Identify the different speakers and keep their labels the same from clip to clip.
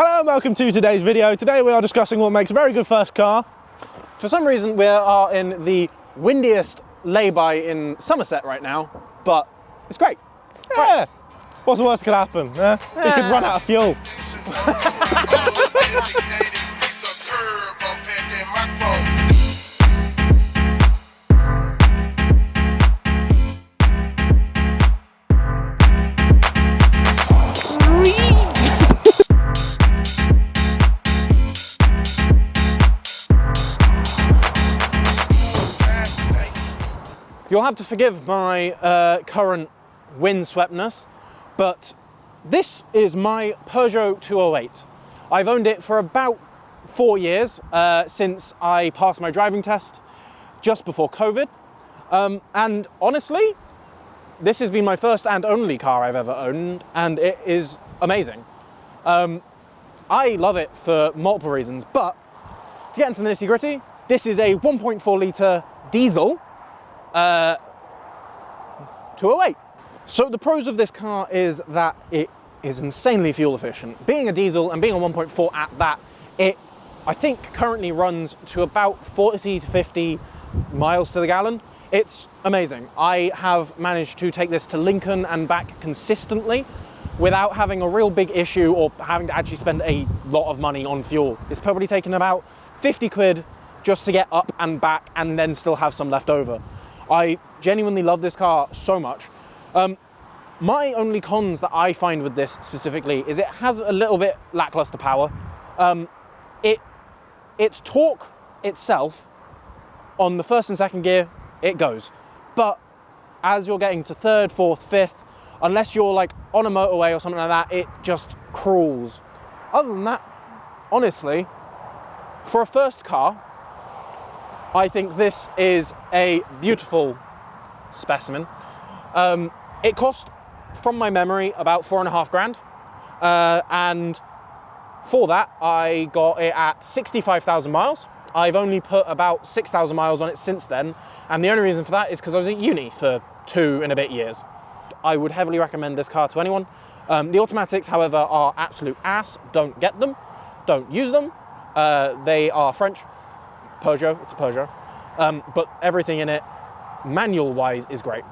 Speaker 1: Hello and welcome to today's video. Today we are discussing what makes a very good first car. For some reason we are in the windiest lay-by in Somerset right now, but it's great. Yeah. What's the worst that could happen? You could run out of fuel. You'll have to forgive my current windsweptness, but this is my Peugeot 208. I've owned it for about 4 years since I passed my driving test just before COVID. And honestly, this has been my first and only car I've ever owned, and it is amazing. I love it for multiple reasons, but to get into the nitty gritty, this is a 1.4 litre diesel 208. So the pros of this car is that it is insanely fuel efficient. Being a diesel and being a 1.4 at that, it I think currently runs to about 40 to 50 miles to the gallon. It's amazing. I have managed to take this to Lincoln and back consistently without having a real big issue or having to actually spend a lot of money on fuel. It's probably taken about 50 quid just to get up and back and then still have some left over. I genuinely love this car so much. My only cons that I find with this specifically is it has a little bit lackluster power. Its torque itself, on the first and second gear, it goes. But as you're getting to third, fourth, fifth, unless you're like on a motorway or something like that, it just crawls. Other than that, honestly, for a first car, I think this is a beautiful specimen. It cost, from my memory, about 4.5 grand. And for that, I got it at 65,000 miles. I've only put about 6,000 miles on it since then. And the only reason for that is because I was at uni for 2 and a bit years. I would heavily recommend this car to anyone. The automatics, however, are absolute ass. Don't get them. Don't use them. They are French. Peugeot, it's a Peugeot. But everything in it, manual-wise, is great.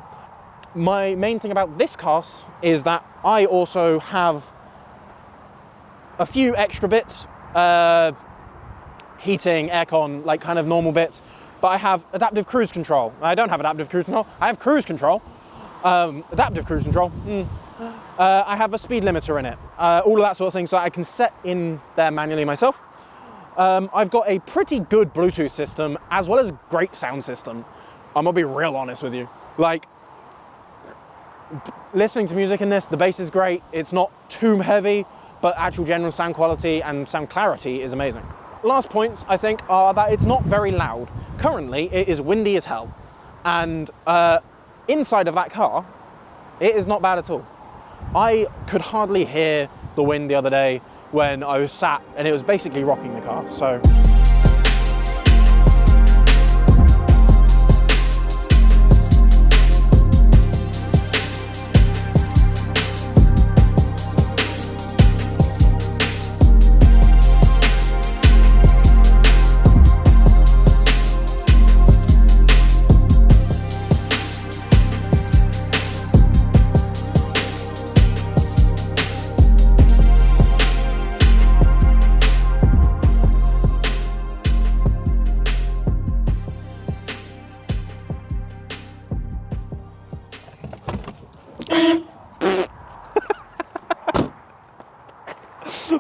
Speaker 1: My main thing about this car is that I also have a few extra bits, heating, aircon, like kind of normal bits, but I have adaptive cruise control. I don't have adaptive cruise control, I have cruise control. Adaptive cruise control. I have a speed limiter in it, all of that sort of thing, so I can set in there manually myself. I've got a pretty good Bluetooth system as well as a great sound system. I'm gonna be real honest with you. Like, listening to music in this, the bass is great. It's not too heavy, but actual general sound quality and sound clarity is amazing. Last points, I think, are that it's not very loud. Currently, it is windy as hell. And inside of that car, it is not bad at all. I could hardly hear the wind the other day when I was sat and it was basically rocking the car, so.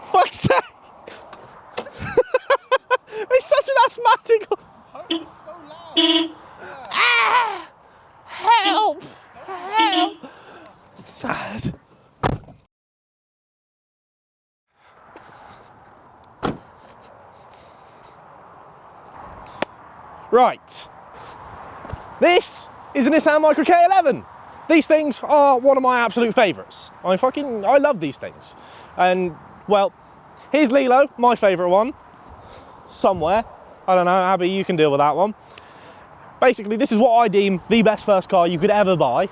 Speaker 1: Fuck's sake! It's such an asthmatic.
Speaker 2: It's so loud.
Speaker 1: Ah! Help! Help! Sad. Right. This is a Nissan Micra K11. These things are one of my absolute favourites. I love these things. And, well, here's Lilo, my favourite one. Somewhere. I don't know, Abby, you can deal with that one. Basically, this is what I deem the best first car you could ever buy.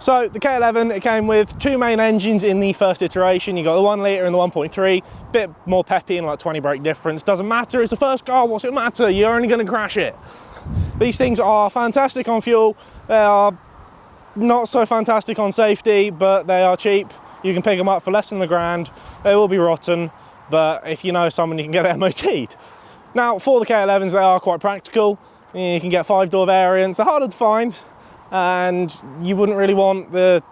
Speaker 3: So the K11, it came with two main engines in the first iteration. You got the 1 litre and the 1.3, bit more peppy and like 20 brake difference. Doesn't matter, it's the first car, what's it matter? You're only going to crash it. These things are fantastic on fuel. They are not so fantastic on safety, but they are cheap. You can pick them up for less than £1,000. They will be rotten, but if you know someone, you can get it MOT'd. Now, for the K11s, they are quite practical. You can get 5-door variants. They're harder to find, and you wouldn't really want the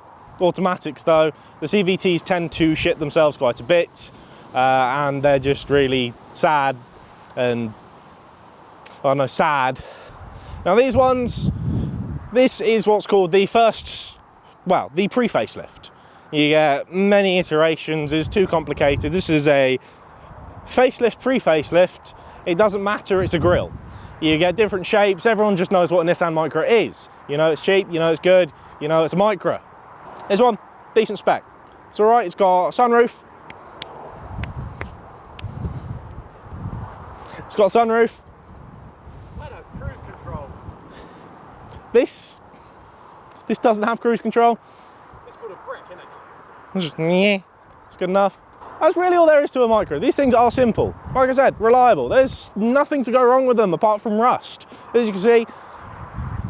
Speaker 3: automatics though. The CVTs tend to shit themselves quite a bit, and they're just really sad and, oh no, sad. Now these ones, this is what's called the first, well, the pre-facelift. You get many iterations, it's too complicated. This is a facelift, pre-facelift. It doesn't matter, it's a grille. You get different shapes, everyone just knows what a Nissan Micra is. You know it's cheap, you know it's good, you know it's a Micra. This one, decent spec. It's all right, it's got a sunroof. It's got a sunroof.
Speaker 2: That has cruise control.
Speaker 3: This doesn't have cruise control.
Speaker 2: It's called a brick, isn't it?
Speaker 3: It's just, yeah, it's good enough. That's really all there is to a Micra. These things are simple. Like I said, reliable. There's nothing to go wrong with them apart from rust. As you can see,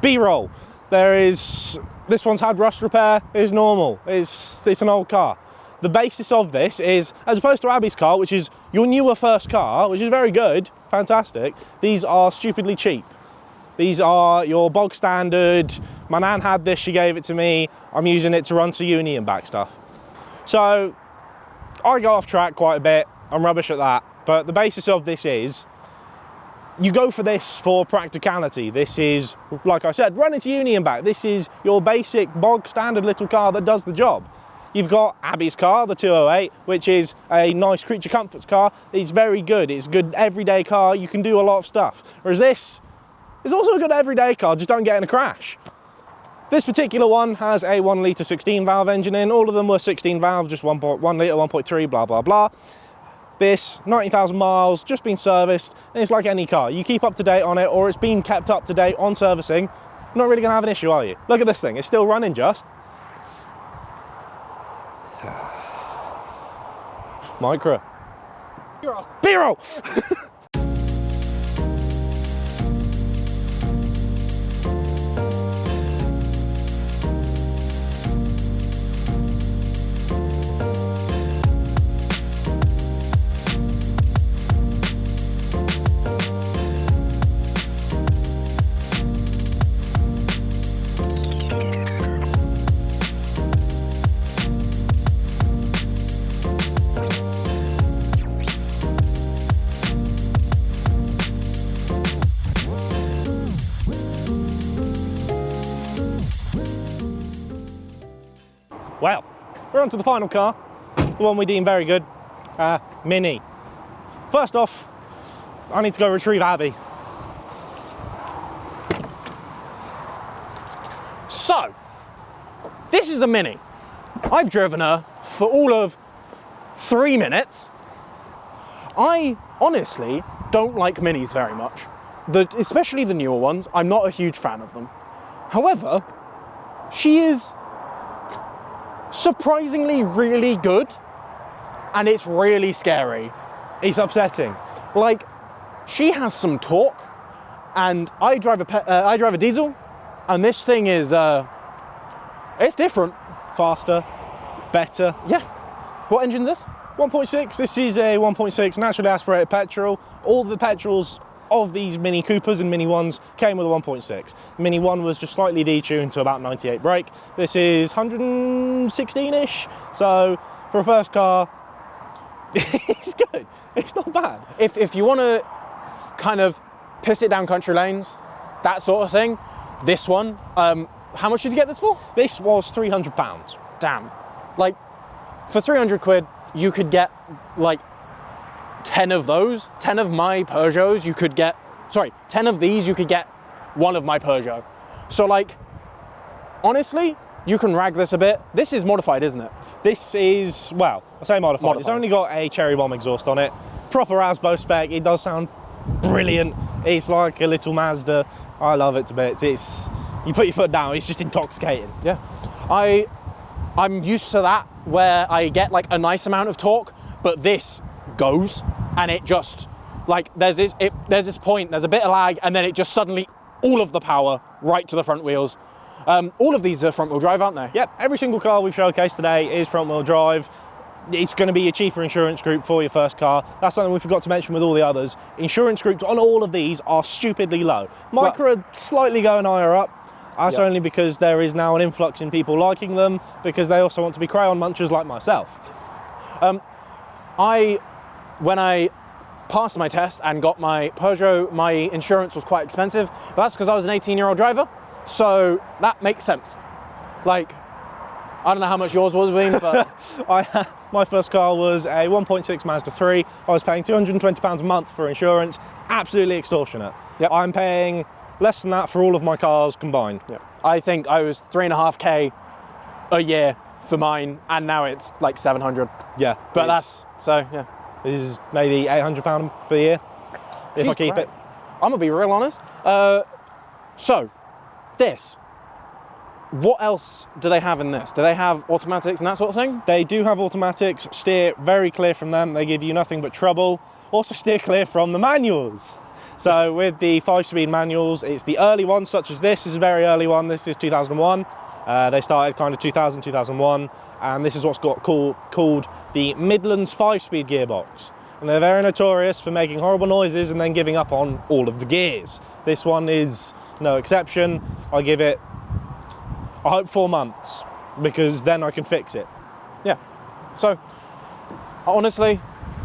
Speaker 3: B-roll. This one's had rust repair, it's normal. It's an old car. The basis of this is, as opposed to Abby's car, which is your newer first car, which is very good, fantastic, these are stupidly cheap. These are your bog standard. My nan had this, she gave it to me. I'm using it to run to uni and back stuff. So, I go off track quite a bit, I'm rubbish at that, but the basis of this is, you go for this for practicality. This is, like I said, running to uni and back. This is your basic bog standard little car that does the job. You've got Abby's car, the 208, which is a nice creature comforts car. It's very good, it's a good everyday car, you can do a lot of stuff. Whereas this is also a good everyday car, just don't get in a crash. This particular one has a 1 litre 16 valve engine in. All of them were 16 valve, just 1 litre, 1.3, blah, blah, blah. This, 90,000 miles, just been serviced, and it's like any car. You keep up to date on it, or it's been kept up to date on servicing, you're not really gonna have an issue, are you? Look at this thing, it's still running just. Micra. B-roll! Well, we're on to the final car, the one we deem very good, Mini. First off, I need to go retrieve Abby.
Speaker 1: So, this is a Mini. I've driven her for all of 3 minutes. I honestly don't like Minis very much. Especially the newer ones, I'm not a huge fan of them. However, she is surprisingly really good, and it's really scary.
Speaker 3: It's upsetting.
Speaker 1: Like, she has some torque, and I drive a diesel, and this thing is it's different.
Speaker 3: Faster, better.
Speaker 1: Yeah. What engine's this?
Speaker 3: 1.6, this is a 1.6 naturally aspirated petrol. All the petrols of these Mini Coopers and Mini 1s came with a 1.6. Mini 1 was just slightly detuned to about 98 brake. This is 116-ish, so for a first car, it's good. It's not bad.
Speaker 1: If you want to kind of piss it down country lanes, that sort of thing, this one, how much did you get this for?
Speaker 3: This was £300.
Speaker 1: Damn. Like, for 300 quid, you could get, like, 10 of those, 10 of my Peugeots, you could get, sorry, 10 of these, you could get one of my Peugeot. So, like, honestly, you can rag this a bit. This is modified, isn't it?
Speaker 3: This is, well, I say modified. It's only got a cherry bomb exhaust on it. Proper Asbo spec. It does sound brilliant. It's like a little Mazda. I love it to bits. You put your foot down, it's just intoxicating.
Speaker 1: Yeah. I'm used to that where I get like a nice amount of torque, but this goes and it just like there's this point, there's a bit of lag, and then it just suddenly all of the power right to the front wheels. All of these are front wheel drive, aren't they?
Speaker 3: Yep, every single car we've showcased today is front wheel drive. It's going to be a cheaper insurance group for your first car. That's something we forgot to mention with all the others. Insurance groups on all of these are stupidly low. Micra slightly going higher up. That's only because there is now an influx in people liking them, because they also want to be crayon munchers like myself.
Speaker 1: When I passed my test and got my Peugeot, my insurance was quite expensive, but that's because I was an 18-year-old driver, so that makes sense. Like, I don't know how much yours would have been, but...
Speaker 3: My first car was a 1.6 Mazda 3. I was paying £220 a month for insurance. Absolutely extortionate.
Speaker 1: Yep.
Speaker 3: I'm paying less than that for all of my cars combined.
Speaker 1: Yep. I think I was 3.5k a year for mine, and now it's like 700.
Speaker 3: Yeah.
Speaker 1: But that's, so, yeah.
Speaker 3: This is maybe £800 for the year, if I keep it.
Speaker 1: I'm gonna be real honest. So, this. What else do they have in this? Do they have automatics and that sort of thing?
Speaker 3: They do have automatics. Steer very clear from them. They give you nothing but trouble. Also steer clear from the manuals. So with the 5-speed manuals, it's the early ones such as this. This is a very early one. This is 2001. They started kind of 2000, 2001. And this is what's got called the Midlands 5-speed gearbox. And they're very notorious for making horrible noises and then giving up on all of the gears. This one is no exception. I give it, I hope 4 months, because then I can fix it.
Speaker 1: Yeah. So, honestly,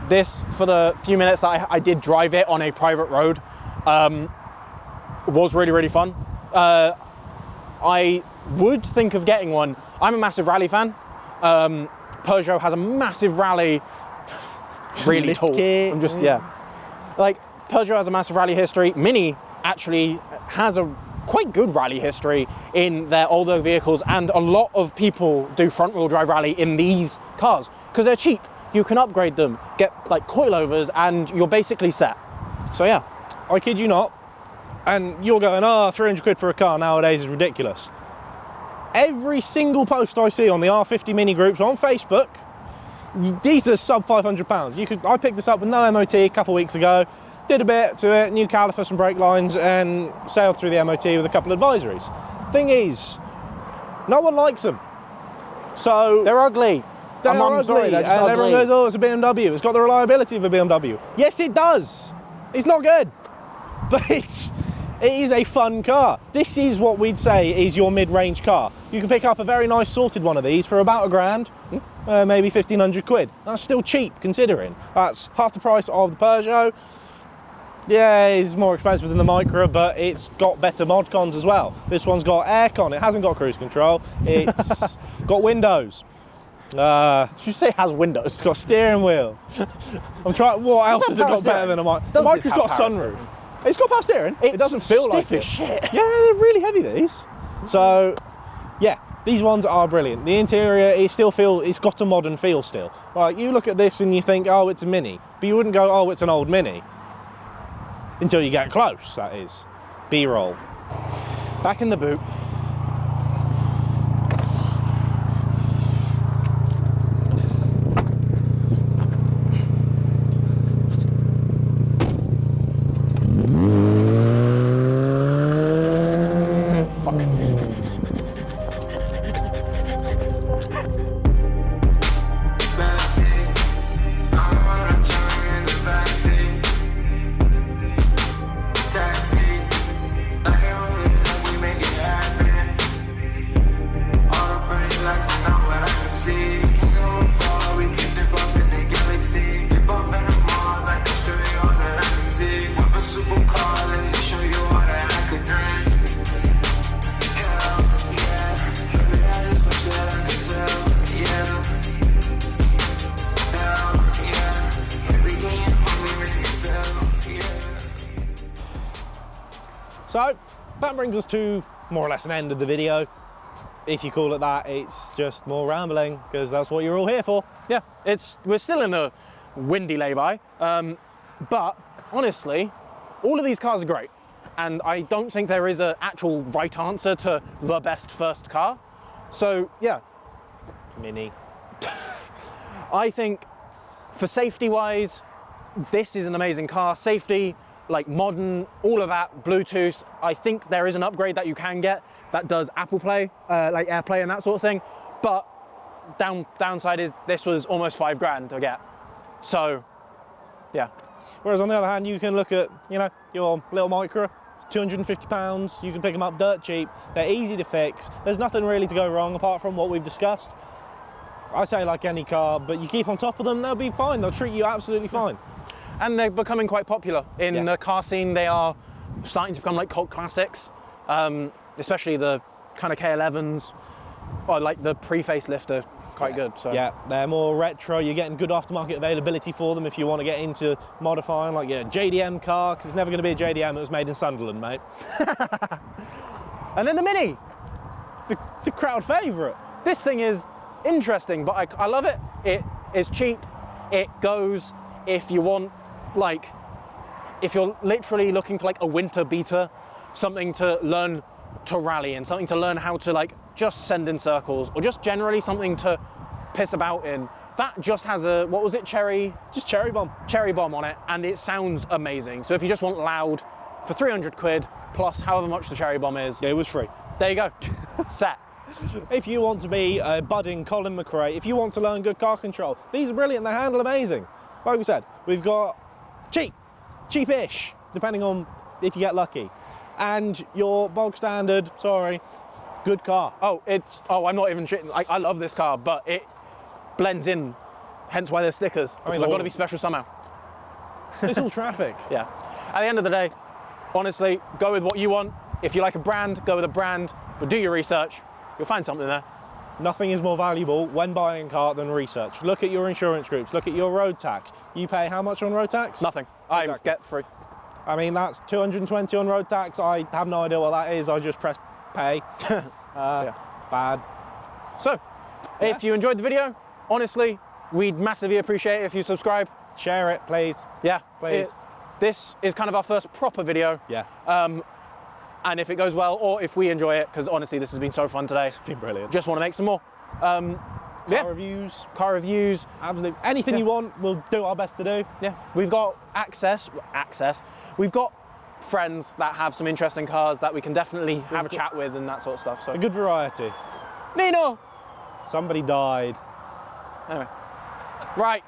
Speaker 1: this, for the few minutes that I did drive it on a private road, was really, really fun. I would think of getting one. I'm a massive rally fan. Peugeot has a massive rally, really tall. I'm just, yeah. Like, Peugeot has a massive rally history. Mini actually has a quite good rally history in their older vehicles, and a lot of people do front wheel drive rally in these cars because they're cheap. You can upgrade them, get like coilovers, and you're basically set. So yeah.
Speaker 3: I kid you not. And you're going, oh, 300 quid for a car nowadays is ridiculous. Every single post I see on the R50 mini groups on Facebook, these are sub £500. I picked this up with no MOT a couple of weeks ago, did a bit to it, new calipers and brake lines, and sailed through the MOT with a couple of advisories. Thing is, no one likes them. So
Speaker 1: they're ugly.
Speaker 3: I'm ugly.
Speaker 1: Sorry, they're just
Speaker 3: and
Speaker 1: ugly.
Speaker 3: Everyone goes, oh, it's a BMW. It's got the reliability of a BMW. Yes, it does. It's not good, but it is a fun car. This is what we'd say is your mid-range car. You can pick up a very nice sorted one of these for about £1,000, maybe 1,500 quid. That's still cheap considering. That's half the price of the Peugeot. Yeah, it's more expensive than the Micra, but it's got better mod cons as well. This one's got aircon, it hasn't got cruise control, it's got windows.
Speaker 1: Should you say it has windows?
Speaker 3: It's got steering wheel. I'm trying, what else has it got better than a Micra? The Mitra's got a sunroof. It's got power steering. It doesn't feel like
Speaker 1: stiff as shit.
Speaker 3: Yeah, they're really heavy, these. So, yeah, these ones are brilliant. The interior, it's got a modern feel still. Like, you look at this and you think, oh, it's a Mini. But you wouldn't go, oh, it's an old Mini. Until you get close, that is. B-roll.
Speaker 1: Back in the boot.
Speaker 3: So, that brings us to more or less an end of the video. If you call it that, it's just more rambling, because that's what you're all here for.
Speaker 1: Yeah, we're still in a windy lay-by, but honestly, all of these cars are great, and I don't think there is an actual right answer to the best first car. So yeah,
Speaker 3: Mini.
Speaker 1: I think for safety wise, this is an amazing car. Safety, like modern, all of that, Bluetooth. I think there is an upgrade that you can get that does Apple Play, like AirPlay and that sort of thing. But downside is this was almost $5,000 to get. So yeah.
Speaker 3: Whereas on the other hand, you can look at, you know, your little Micra, £250. You can pick them up dirt cheap. They're easy to fix. There's nothing really to go wrong apart from what we've discussed. I say like any car, but you keep on top of them, they'll be fine. They'll treat you absolutely fine.
Speaker 1: And they're becoming quite popular in the car scene. They are starting to become like cult classics, especially the kind of K11s or like the pre-facelift are quite good. So
Speaker 3: yeah, they're more retro. You're getting good aftermarket availability for them if you want to get into modifying, like your JDM car, because it's never going to be a JDM that was made in Sunderland, mate.
Speaker 1: And then the Mini,
Speaker 3: The crowd favourite.
Speaker 1: this thing is interesting, but I love it. It is cheap. It goes. If you want, like, if you're literally looking for like a winter beater, something to learn to rally and something to learn how to like just send in circles, or just generally something to piss about in, that just has a, what was it,
Speaker 3: Just cherry bomb
Speaker 1: on it, and it sounds amazing. So if you just want loud for 300 quid plus however much the cherry bomb is,
Speaker 3: Yeah, it was free.
Speaker 1: there you go. Set.
Speaker 3: If you want to be a budding Colin McRae, if you want to learn good car control, these are brilliant. They handle amazing. Like we said, we've got cheapish, depending on if you get lucky, and your bog standard, good car.
Speaker 1: I'm not even shitting. I love this car, but it blends in, hence why there's stickers, because I've got to be special somehow.
Speaker 3: It's all traffic.
Speaker 1: Yeah. At the end of the day, honestly, go with what you want. If you like a brand, go with a brand, but do your research. You'll find something there.
Speaker 3: Nothing is more valuable when buying a car than research. Look at your insurance groups, look at your road tax. You pay how much on road tax?
Speaker 1: Nothing. I
Speaker 3: Exactly.
Speaker 1: get free.
Speaker 3: I mean, that's 220 on road tax. I have no idea what that is. I just press pay. Bad.
Speaker 1: So, if you enjoyed the video, honestly, we'd massively appreciate it if you subscribe.
Speaker 3: Share it, please.
Speaker 1: Yeah,
Speaker 3: Please.
Speaker 1: This is kind of our first proper video.
Speaker 3: Yeah.
Speaker 1: And if it goes well, or if we enjoy it, because honestly, this has been so fun today.
Speaker 3: It's been brilliant.
Speaker 1: Just want to make some more.
Speaker 3: Car reviews.
Speaker 1: Car reviews.
Speaker 3: Absolutely. Anything you want, we'll do our best to do.
Speaker 1: Yeah, we've got access. We've got friends that have some interesting cars that we can definitely have a chat with and that sort of stuff. So
Speaker 3: A good variety.
Speaker 1: Nino.
Speaker 3: Somebody died.
Speaker 1: Anyway, right.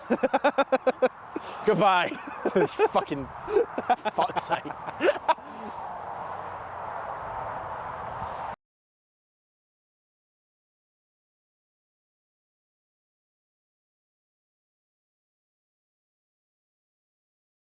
Speaker 1: Goodbye. Fucking fuck's sake.